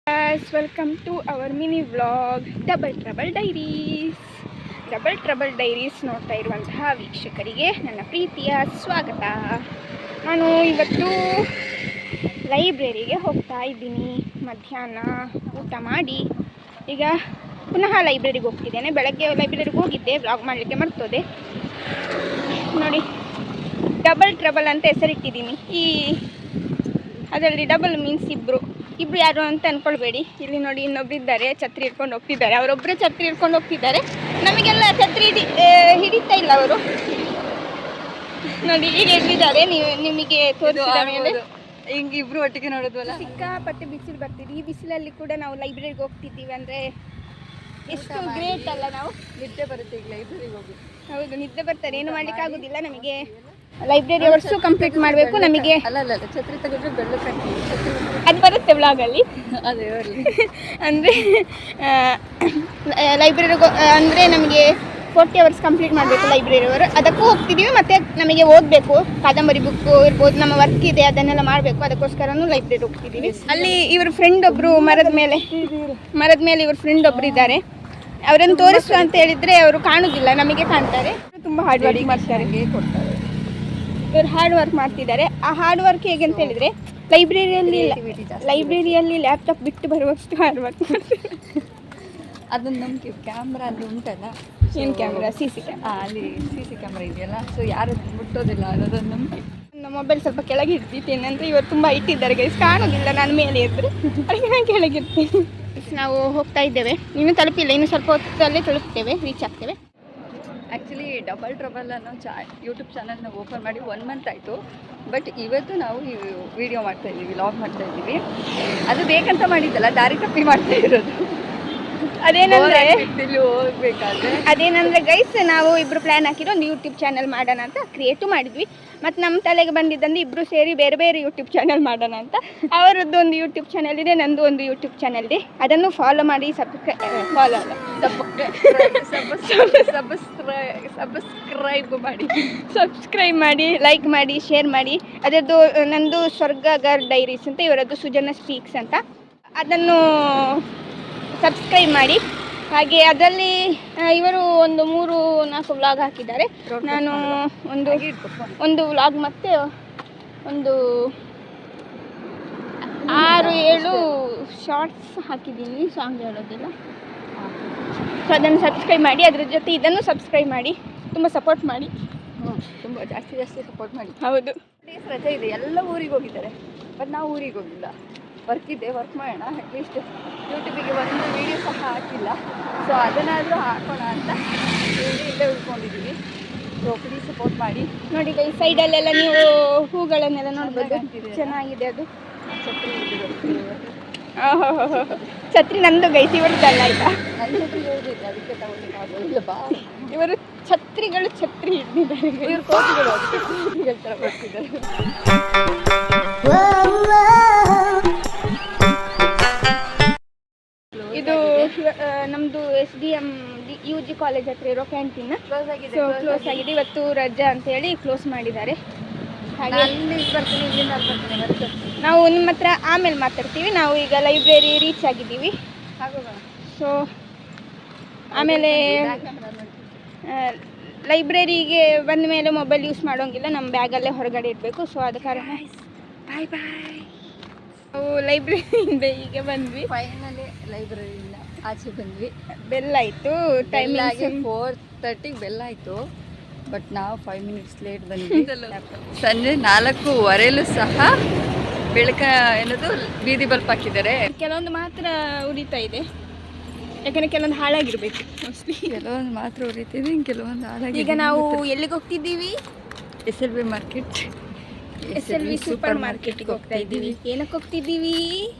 Guys, welcome to our mini vlog double trouble diaries ನೋಡ್ತಾ ಇರುವಂತಹ ವೀಕ್ಷಕರಿಗೆ ನನ್ನ ಪ್ರೀತಿಯ ಸ್ವಾಗತ. ನಾನು ಇವತ್ತು ಲೈಬ್ರರಿಗೆ ಹೋಗ್ತಾ ಇದ್ದೀನಿ. ಮಧ್ಯಾಹ್ನ ಊಟ ಮಾಡಿ ಈಗ ಪುನಃ ಲೈಬ್ರರಿಗೆ ಹೋಗ್ತಿದ್ದೇನೆ. ಬೆಳಗ್ಗೆ ಲೈಬ್ರರಿಗೆ ಹೋಗಿದ್ದೆ, ವ್ಲಾಗ್ ಮಾಡಲಿಕ್ಕೆ ಮರ್ತೋದೆ. ನೋಡಿ, ಡಬಲ್ ಟ್ರಬಲ್ ಅಂತ ಹೆಸರಿಟ್ಟಿದ್ದೀನಿ. ಅದರಲ್ಲಿ ಡಬಲ್ ಮೀನ್ಸ್ ಇಬ್ಬರು ಯಾರು ಅಂತ ಅಂದ್ಕೊಳ್ಬೇಡಿ. ಇಲ್ಲಿ ನೋಡಿ, ಇನ್ನೊಬ್ರು ಇದ್ದಾರೆ, ಛತ್ರಿ ಹಿಡ್ಕೊಂಡು ಹೋಗ್ತಿದ್ದಾರೆ. ಅವರೊಬ್ಬರೇ ಛತ್ರಿ ಹಿಡ್ಕೊಂಡು ಹೋಗ್ತಿದ್ದಾರೆ. ನಮಗೆಲ್ಲ ಛತ್ರಿ ಹಿಡಿತಾ ಇಲ್ಲ ಅವರು. ನೋಡಿ, ಈಗ ಎಲ್ಲಿದ್ದಾರೆ ನಿಮಗೆ ತೋರಿಸಿದ ಮೇಲೆ ಹಿಂಗೆ ಇಬ್ರು ಒಟ್ಟಿಗೆ ನೋಡೋದ್ವಲ್ಲ. ಸಿಕ್ಕಾಪಟ್ಟೆ ಬಿಸಿಲು ಬರ್ತಿದೆ. ಈ ಬಿಸಿಲಲ್ಲಿ ಕೂಡ ನಾವು ಲೈಬ್ರರಿಗೆ ಹೋಗ್ತಿದ್ದೀವಿ ಅಂದರೆ ಎಷ್ಟು ಗ್ರೇಟ್ ಅಲ್ಲ. ನಾವು ನಿದ್ದೆ ಬರುತ್ತೆ ಈಗ ಲೈಬ್ರರಿಗೆ ಹೋಗಿ. ಹೌದು, ನಿದ್ದೆ ಬರ್ತಾರೆ, ಏನು ಮಾಡ್ಲಿಕ್ಕೆ ಆಗೋದಿಲ್ಲ ನಮಗೆ. ಲೈಬ್ರರಿ ಅವರ್ಸು ಕಂಪ್ಲೀಟ್ ಮಾಡಬೇಕು ನಮಗೆ. ಅಲ್ಲ ಛತ್ರಿ ತೆಗೆದ್ರೆ ಬೆಳ್ಳು ಅದು ಬರುತ್ತೆ ವ್ಲಾಗಲ್ಲಿ. ಅದೇ ಅಂದರೆ ಲೈಬ್ರರಿ ಅಂದರೆ ನಮಗೆ 40 hours ಕಂಪ್ಲೀಟ್ ಮಾಡಬೇಕು ಲೈಬ್ರರಿ ಅವರು. ಅದಕ್ಕೂ ಹೋಗ್ತಿದ್ದೀವಿ. ಮತ್ತು ನಮಗೆ ಓದಬೇಕು, ಕಾದಂಬರಿ ಬುಕ್ಕು ಇರ್ಬೋದು, ನಮ್ಮ ವರ್ಕ್ ಇದೆ, ಅದನ್ನೆಲ್ಲ ಮಾಡಬೇಕು. ಅದಕ್ಕೋಸ್ಕರನೂ ಲೈಬ್ರರಿ ಹೋಗ್ತಿದ್ದೀವಿ. ಅಲ್ಲಿ ಇವ್ರ ಫ್ರೆಂಡ್ ಒಬ್ಬರು ಮರದ ಮೇಲೆ ಇವ್ರ ಫ್ರೆಂಡ್ ಒಬ್ಬರು ಇದ್ದಾರೆ. ಅವರನ್ನು ತೋರಿಸು ಅಂತ ಹೇಳಿದರೆ ಅವರು ಕಾಣುವುದಿಲ್ಲ, ನಮಗೆ ಕಾಣ್ತಾರೆ. ತುಂಬ ಹಾರ್ಡ್ ವರ್ಕ್ ಮಾಡ್ತಾರೆ, ಕೊಡ್ತಾರೆ. ಇವರು ಹಾರ್ಡ್ ವರ್ಕ್ ಮಾಡ್ತಿದ್ದಾರೆ. ಆ ಹಾರ್ಡ್ ವರ್ಕ್ ಹೇಗೆ ಅಂತ ಹೇಳಿದರೆ, ಲೈಬ್ರರಿಯಲ್ಲಿ ಲ್ಯಾಪ್ಟಾಪ್ ಬಿಟ್ಟು ಬರುವಷ್ಟು ಹಾರ್ಡ್ ವರ್ಕ್ ಮಾಡ್ತಾರೆ. ಅದನ್ನು ನಂಬಿಕೆ ಕ್ಯಾಮ್ರಾ ಅಲ್ಲಿ ಉಂಟಲ್ಲ, ಏನು ಕ್ಯಾಮ್ರಾ? C camera. ಅಲ್ಲಿ ಸಿ ಕ್ಯಾಮ್ರಾ ಇದೆಯಲ್ಲ, ಸೊ ಯಾರು ಮುಟ್ಟೋದಿಲ್ಲ ಅನ್ನೋದನ್ನು ನಂಬಿಕೆ. ನನ್ನ ಮೊಬೈಲ್ ಸ್ವಲ್ಪ ಕೆಳಗೆ ಇಡ್ತಿದ್ದೇನೆ ಅಂದರೆ ಇವರು ತುಂಬ ಇಟ್ಟಿದ್ದಾರೆ ಗೈಸ್, ಕಾಣೋದಿಲ್ಲ. ನಾನು ಮೇಲೆ ಇದ್ದರೆ ಅದಕ್ಕೆ ನಾನು ಕೆಳಗಿರ್ತೀನಿ. ನಾವು ಹೋಗ್ತಾ ಇದ್ದೇವೆ, ಇನ್ನೂ ತಲುಪಿಲ್ಲ, ಇನ್ನು ಸ್ವಲ್ಪ ಹೊತ್ತಲ್ಲೇ ತಲುಪ್ತೇವೆ, ರೀಚ್ ಆಗ್ತೇವೆ. ಆ್ಯಕ್ಚುಲಿ ಡಬಲ್ ಟ್ರಬಲ್ ಅನ್ನೋ ಯೂಟ್ಯೂಬ್ ಚಾನಲ್ನ ಓಪನ್ ಮಾಡಿ 1 month ಆಯಿತು. ಬಟ್ ಇವತ್ತು ನಾವು ಈ ವಿಡಿಯೋ ಮಾಡ್ತಾಯಿದ್ದೀವಿ, ವ್ಲಾಗ್ ಮಾಡ್ತಾಯಿದ್ದೀವಿ. ಅದು ಬೇಕಂತ ಮಾಡಿದ್ದಲ್ಲ, ದಾರಿ ತಪ್ಪಿ ಮಾಡ್ತಾ ಇರೋದು. ಅದೇನಂದ್ರೆ ಗೈಸ್, ನಾವು ಇಬ್ರು ಪ್ಲ್ಯಾನ್ ಹಾಕಿರೋ ಒಂದು ಯೂಟ್ಯೂಬ್ ಚಾನಲ್ ಮಾಡೋಣ ಅಂತ ಕ್ರಿಯೇಟು ಮಾಡಿದ್ವಿ. ಮತ್ತು ನಮ್ಮ ತಲೆಗೆ ಬಂದಿದ್ದಂದ್ರೆ ಇಬ್ಬರು ಸೇರಿ ಬೇರೆ ಬೇರೆ ಯೂಟ್ಯೂಬ್ ಚಾನಲ್ ಮಾಡೋಣ ಅಂತ. ಅವರದ್ದು ಒಂದು ಯೂಟ್ಯೂಬ್ ಚಾನಲ್ ಇದೆ, ನಂದು ಒಂದು ಯೂಟ್ಯೂಬ್ ಚಾನಲ್ ಇದೆ. ಅದನ್ನು ಫಾಲೋ ಮಾಡಿ, ಸಬ್ಸ್ಕ್ರೈಬ್ ಮಾಡಿ, ಲೈಕ್ ಮಾಡಿ, ಶೇರ್ ಮಾಡಿ. ಅದರದ್ದು ನಂದು ಸ್ವರ್ಗ ಗರ್ ಡೈರೀಸ್ ಅಂತ, ಇವರದ್ದು ಸುಜನ ಸ್ಪೀಕ್ಸ್ ಅಂತ. ಅದನ್ನು ಸಬ್ಸ್ಕ್ರೈಬ್ ಮಾಡಿ. ಹಾಗೆ ಅದರಲ್ಲಿ ಇವರು ಒಂದು 3-4 ವ್ಲಾಗ್ ಹಾಕಿದ್ದಾರೆ. ನಾನು ಒಂದು ವ್ಲಾಗ್ ಮತ್ತು ಒಂದು 6-7 ಶಾರ್ಟ್ಸ್ ಹಾಕಿದ್ದೀನಿ, ಸಾಂಗ್ ಹೇಳೋದಿಲ್ಲ. ಸೊ ಅದನ್ನು ಸಬ್ಸ್ಕ್ರೈಬ್ ಮಾಡಿ. ಅದ್ರ ಜೊತೆ ಇದನ್ನು ಸಬ್ಸ್ಕ್ರೈಬ್ ಮಾಡಿ, ತುಂಬ ಸಪೋರ್ಟ್ ಮಾಡಿ, ತುಂಬ ಜಾಸ್ತಿ ಸಪೋರ್ಟ್ ಮಾಡಿ. ಹೌದು, ಡೇಸ್ ರಜೆ ಇದೆ, ಎಲ್ಲ ಊರಿಗೆ ಹೋಗಿದ್ದಾರೆ. ಬಟ್ ನಾವು ಊರಿಗೆ ಹೋಗಿಲ್ಲ, ವರ್ಕ್ ಮಾಡೋಣ. ಅಟ್ಲೀಸ್ಟ್ ಯೂಟ್ಯೂಬಿಗೆ ಒಂದು ವೀಡಿಯೋ ಸಹ ಹಾಕಿಲ್ಲ, ಸೊ ಅದನ್ನಾದರೂ ಹಾಕೋಣ ಅಂತ ಇಲ್ಲೇ ಉಳ್ಕೊಂಡಿದ್ದೀವಿ. ಸೊ ಪ್ಲೀಸ್ ಸಪೋರ್ಟ್ ಮಾಡಿ. ನೋಡಿ, ಈ ಸೈಡಲ್ಲೆಲ್ಲ ನೀವು ಹೂಗಳನ್ನೆಲ್ಲ ನೋಡ್ಬೋದು, ಚೆನ್ನಾಗಿದೆ. ಅದು ಛತ್ರಿ ನಂದು ಗೈಸ್, ಇವ್ರದ್ದಲ್ಲ ಆಯ್ತಾ? ನನ್ನ ಛತ್ರಿ ಹೋಗಿದೆ, ಅದಕ್ಕೆ ತಗೊಳ್ಳಿಕ್ಕೆ ಆಗೋದಿಲ್ಲ. ಇವರು ಛತ್ರಿ ಹಿಡಿದಿದ್ದಾರೆ, ಇವ್ರು ಕೋಟಿಗಳು ಅದಕ್ಕೆ ಕೋಟಿಗಳ ಥರ ಬರ್ತಿದ್ದಾರೆ. ಇದು ನಮ್ಮದು SDM UG ಕಾಲೇಜ್ ಹತ್ರ ಇರೋ ಕ್ಯಾಂಟೀನ್ ಕ್ಲೋಸ್ ಆಗಿದೆ. ಇವತ್ತು ರಜಾ ಅಂತ ಹೇಳಿ ಕ್ಲೋಸ್ ಮಾಡಿದ್ದಾರೆ. ಹಾಗೆ ನಾವು ನಿಮ್ಮ ಹತ್ರ ಆಮೇಲೆ ಮಾತಾಡ್ತೀವಿ. ನಾವು ಈಗ ಲೈಬ್ರರಿ ರೀಚ್ ಆಗಿದ್ದೀವಿ. ಸೊ ಆಮೇಲೆ ಲೈಬ್ರರಿಗೆ ಬಂದ ಮೇಲೆ ಮೊಬೈಲ್ ಯೂಸ್ ಮಾಡೋಂಗಿಲ್ಲ, ನಮ್ಮ ಬ್ಯಾಗಲ್ಲೇ ಹೊರಗಡೆ ಇಡಬೇಕು. ಸೊ ಆದ ಕಾರಣ ಬಾಯ್. ನಾವು ಲೈಬ್ರರಿಯಿಂದ ಈಗ ಬಂದ್ವಿ. ಫೈನಲಿ ಲೈಬ್ರರಿಯಿಂದ ಆಚೆ ಬಂದ್ವಿ. ಬೆಲ್ ಆಯಿತು, ಟೈಮಿಂಗ್ 4:30 ಬೆಲ್ ಆಯಿತು. ಬಟ್ ನಾವು 5 minutes ಲೇಟ್ ಬಂದ್ವಿ. ಸಂಜೆ 4:15 ಸಹ ಏನದು ಬೀದಿ ಬಲ್ಪ್ ಹಾಕಿದ್ದಾರೆ. ಕೆಲವೊಂದು ಮಾತ್ರ ಉರಿತಾ ಇದೆ, ಯಾಕಂದರೆ ಕೆಲವೊಂದು ಹಾಳಾಗಿರ್ಬೇಕು ಮೋಸ್ಟ್ಲಿ. ಕೆಲವೊಂದು ಮಾತ್ರ ಉರಿತಿದೆ, ಕೆಲವೊಂದು ಹಾಳಾಗಿ. ಈಗ ನಾವು ಎಲ್ಲಿಗೆ ಹೋಗ್ತಿದ್ದೀವಿ? SLV ಮಾರ್ಕೆಟ್, SLV ಸೂಪರ್ ಮಾರ್ಕೆಟಿಗೆ ಹೋಗ್ತಾ ಇದ್ದೀವಿ. ಏನಕ್ಕೆ ಹೋಗ್ತಿದ್ದೀವಿ?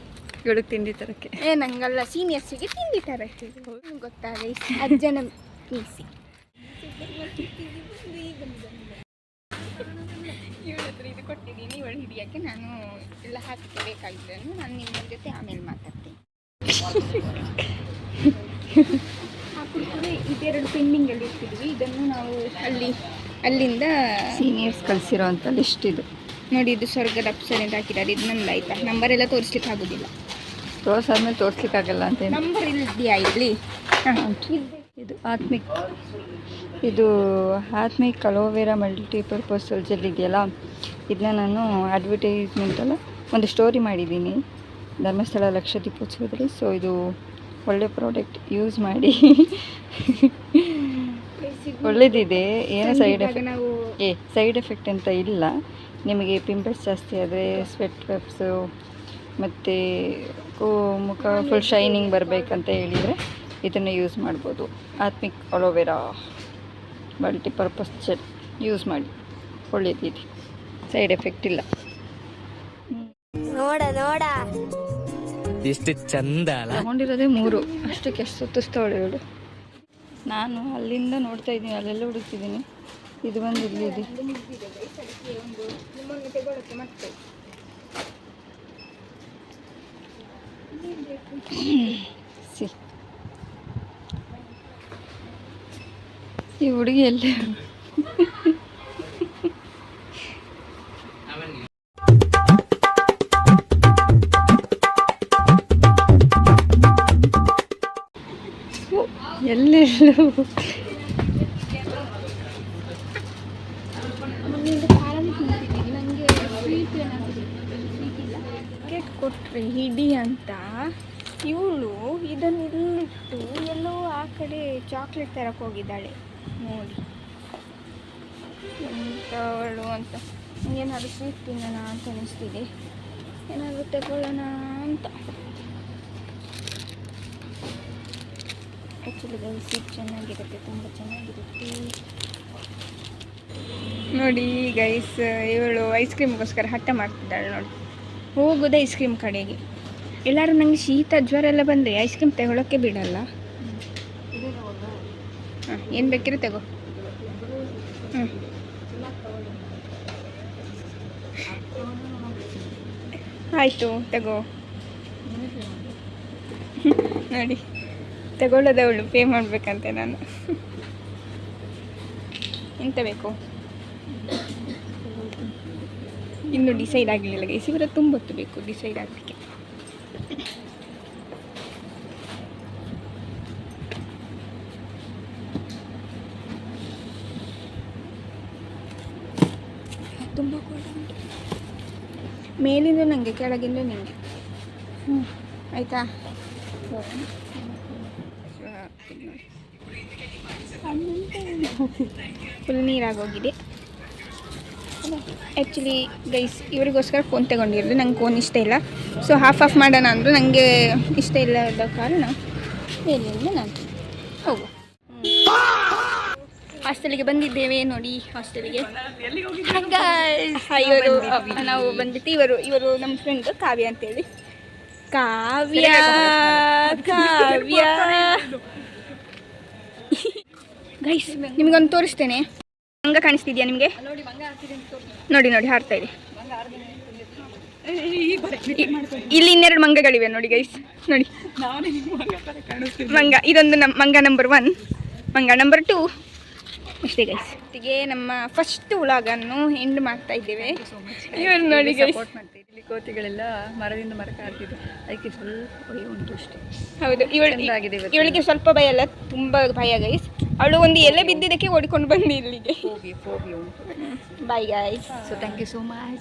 ಇವಳಿಗೆ ತಿಂಡಿ ತರಕ್ಕೆ. ನಂಗಲ್ಲ, ಸೀನಿಯರ್ಸಿಗೆ ತಿಂಡಿ ತರಕ್ಕೆ. ಗೊತ್ತಾಗ ಅಜ್ಜನ ಮೀಸಿ ಇವಳ ಹತ್ರ ಇದು ಕೊಟ್ಟಿದ್ದೀನಿ, ಇವಳು ಹಿಡಿಯೋಕ್ಕೆ. ನಾನು ಎಲ್ಲ ಹಾಕಕ್ಕೆ ಬೇಕಾಗಿದ್ದನ್ನು ನಾನು ನಿಮ್ಮ ಜೊತೆ ಆಮೇಲೆ ಮಾತಾಡ್ತೀನಿ. ಆ ಕುರ್ಕುರೆ ಇದೆರಡು ಪೆಂಡಿಂಗಲ್ಲಿ ಇರ್ತಿದ್ವಿ. ಇದನ್ನು ನಾವು ಅಲ್ಲಿಂದ ಸೀನಿಯರ್ಸ್ ಕಳಿಸಿರೋ ಅಂತ ಲಿಸ್ಟ್ ಇದು. ನೋಡಿ, ಇದು ಸ್ವರ್ಗದ ಅಪ್ಸರೆ ಅಂತ ಹಾಕಿದ್ದಾರೆ. ಇದು ನಂದು ಆಯಿತಾ? ನಂಬರೆಲ್ಲ ತೋರಿಸ್ಲಿಕ್ಕೆ ಆಗೋದಿಲ್ಲ. ತೋರಿಸಾದ್ಮೇಲೆ ತೋರಿಸ್ಲಿಕ್ಕಾಗಲ್ಲ ಅಂತ ಏನು. ನಂಬರ್ ಇದೆಯಾ ಇಲ್ಲಿ? ಇದು ಇದು ಆತ್ಮಿಕ್ ಅಲೋವೆರಾ ಮಲ್ಟಿಪರ್ಪಸ್ ಜೆಲ್ ಇದೆಯಲ್ಲ, ಇದನ್ನ ನಾನು ಅಡ್ವರ್ಟೈಸ್ಮೆಂಟ್ ಅಲ್ಲ ಒಂದು ಸ್ಟೋರಿ ಮಾಡಿದ್ದೀನಿ ಧರ್ಮಸ್ಥಳ ಲಕ್ಷ ದೀಪೋತ್ಸವದಲ್ಲಿ. ಸೊ ಇದು ಒಳ್ಳೆ ಪ್ರಾಡಕ್ಟ್, ಯೂಸ್ ಮಾಡಿ. ಒಳ್ಳೆಯದಿದೆ, ಏನು ಸೈಡ್ ಎಫೆಕ್ಟ್ ಅಂತ ಇಲ್ಲ. ನಿಮಗೆ ಪಿಂಪಲ್ಸ್ ಜಾಸ್ತಿ ಆದರೆ, ಸ್ವೆಟ್ ವೆಬ್ಸು ಮತ್ತು ಮುಖ ಫುಲ್ ಶೈನಿಂಗ್ ಬರಬೇಕಂತ ಹೇಳಿದರೆ ಇದನ್ನು ಯೂಸ್ ಮಾಡ್ಬೋದು. ಆತ್ಮಿಕ್ ಅಲೋವೆರಾ ಮಲ್ಟಿಪರ್ಪಸ್ ಜೆಲ್ ಯೂಸ್ ಮಾಡಿ, ಒಳ್ಳೆಯದಿದೆ, ಸೈಡ್ ಎಫೆಕ್ಟ್ ಇಲ್ಲ. ನೋಡ ಎಷ್ಟು ಚಂದ ಅಲ್ಲ. ತಗೊಂಡಿರೋದೇ 3, ಅಷ್ಟಕ್ಕೆ ಎಷ್ಟು ಸುತ್ತಿಸ್ತಾವಳೆ ಇವಳು. ನಾನು ಅಲ್ಲಿಂದ ನೋಡ್ತಾ ಇದ್ದೀನಿ, ಅಲ್ಲೆಲ್ಲ ಹುಡುಕ್ತಿದ್ದೀನಿ. ಇದು ಬಂದು ಇಲ್ಲಿದೆ. ಸಿ ಈ ಹುಡುಗಿ ಎಲ್ಲಿ ಎಲ್ಲೆಲ್ಲೂ ಕೇಕ್ ಕೊಟ್ರಿ ಹಿಡಿ ಅಂತ ಇವಳು ಇದನ್ನು ಇಲ್ಲಿಟ್ಟು ಎಲ್ಲೋ ಆ ಕಡೆ ಚಾಕ್ಲೇಟ್ ತರಕ್ಕೆ ಹೋಗಿದ್ದಾಳೆ ನೋಡಿ. ಎಂಥವಳು ಅಂತ ಏನಾದರೂ ಸ್ವೀಟ್ ತಿನ್ನೋಣ ಅಂತ ಅನಿಸ್ತಿದೆ, ಏನಾದರೂ ತಗೊಳ್ಳೋಣ ಅಂತ. ಆ್ಯಕ್ಚುಲಿ ಗೈಸ್ ಇದು ಚೆನ್ನಾಗಿರುತ್ತೆ, ತುಂಬ ಚೆನ್ನಾಗಿರುತ್ತೆ ನೋಡಿ ಗೈಸ್. ಇವಳು ಐಸ್ ಕ್ರೀಮ್ಗೋಸ್ಕರ ಹಠ ಮಾಡ್ತಿದ್ದಾಳೆ ನೋಡಿ. ಹೋಗೋದು ಐಸ್ ಕ್ರೀಮ್ ಕಡೆಗೆ. ಎಲ್ಲರೂ ನನಗೆ ಶೀತ ಜ್ವರ ಎಲ್ಲ ಬಂದರೆ ಐಸ್ ಕ್ರೀಮ್ ತಗೊಳ್ಳೋಕ್ಕೆ ಬಿಡಲ್ಲ. ಹಾಂ, ಏನು ಬೇಕಿರೋ ತಗೋ. ಹ್ಞೂ, ಆಯಿತು ತಗೋ. ನೋಡಿ ತಗೊಳ್ಳೋದವಳು ಪೇ ಮಾಡಬೇಕಂತೆ ನಾನು. ಎಂತ ಬೇಕು ಇನ್ನು ಡಿಸೈಡ್ ಆಗಲಿಲ್ಲ ಗೈಸ್. ಇವರ ತುಂಬ ಹೊತ್ತು ಬೇಕು ಡಿಸೈಡ್ ಆಗಲಿಕ್ಕೆ. ತುಂಬ ಕೋಲ್ಡ್ ಉಂಟು. ಮೇಲಿಂದ ನನಗೆ, ಕೆಳಗಿಂದ ನಿಮಗೆ. ಆಯಿತಾ? ಫುಲ್ ನೀರಾಗೋಗಿದೆ. ಆ್ಯಕ್ಚುಲಿ ಗೈಸ್ ಇವರಿಗೋಸ್ಕರ ಫೋನ್ ತಗೊಂಡಿರೋದು. ನಂಗೆ ಫೋನ್ ಇಷ್ಟ ಇಲ್ಲ, ಸೊ ಹಾಫ್ ಮಾಡೋಣ ಅಂದರು. ನನಗೆ ಇಷ್ಟ ಇಲ್ಲದ ಕಾರಣ ಏನಿಲ್ಲ, ನಾನು ಹೋಗು. ಹಾಸ್ಟೆಲಿಗೆ ಬಂದಿದ್ದೇವೆ ನೋಡಿ. ಹಾಸ್ಟೆಲಿಗೆ ಇವರು ನಾವು ಬಂದ್ಬಿಟ್ಟು ಇವರು ನಮ್ಮ ಫ್ರೆಂಡ್ ಕಾವ್ಯ ಅಂತೇಳಿ. ಕಾವ್ಯ ಗೈಸ್ ನಿಮಗೊಂದು ತೋರಿಸ್ತೇನೆ. ಮಂಗ ಕಾಣಿಸ್ತಿದ್ಯಾ ನಿಮಗೆ? ನೋಡಿ ನೋಡಿ ಹಾರ್ತಾ ಇದೆ. ಇಲ್ಲಿ ಇನ್ನೆರಡು ಮಂಗಗಳಿವೆ ನೋಡಿ ಗೈಸ್. ನೋಡಿ ಮಂಗ, ಇದೊಂದು ಮಂಗ ನಂಬರ್ 1, ಮಂಗ ನಂಬರ್ 2 ಅಷ್ಟೇ ಗೈಸ್. ಒಟ್ಟಿಗೆ ನಮ್ಮ ಫಸ್ಟ್ ವ್ಲಾಗನ್ನು ಎಂಡ್ ಮಾಡ್ತಾ ಇದ್ದೇವೆ. ಇವರು ನೋಡಿ ಗೈಸ್, ಇಲ್ಲಿ ಕೋತಿಗಳೆಲ್ಲ ಮರದಿಂದ ಮರಕ್ಕೆ ಹಾಕಿದ್ರು, ಅದಕ್ಕೆ ಸ್ವಲ್ಪ ಭಯ ಉಂಟು ಅಷ್ಟೇ. ಹೌದು, ಇವಳಿಗೆ ಸ್ವಲ್ಪ ಭಯ ಅಲ್ಲ, ತುಂಬ ಭಯ ಗೈಸ್. ಅವಳು ಒಂದು ಎಲೆ ಬಿದ್ದಿದ್ದಕ್ಕೆ ಓಡಿಕೊಂಡು ಬಂದು ಇಲ್ಲಿಗೆ. ಹೋಗಿ ಉಂಟು. Bye guys. So thank you so much.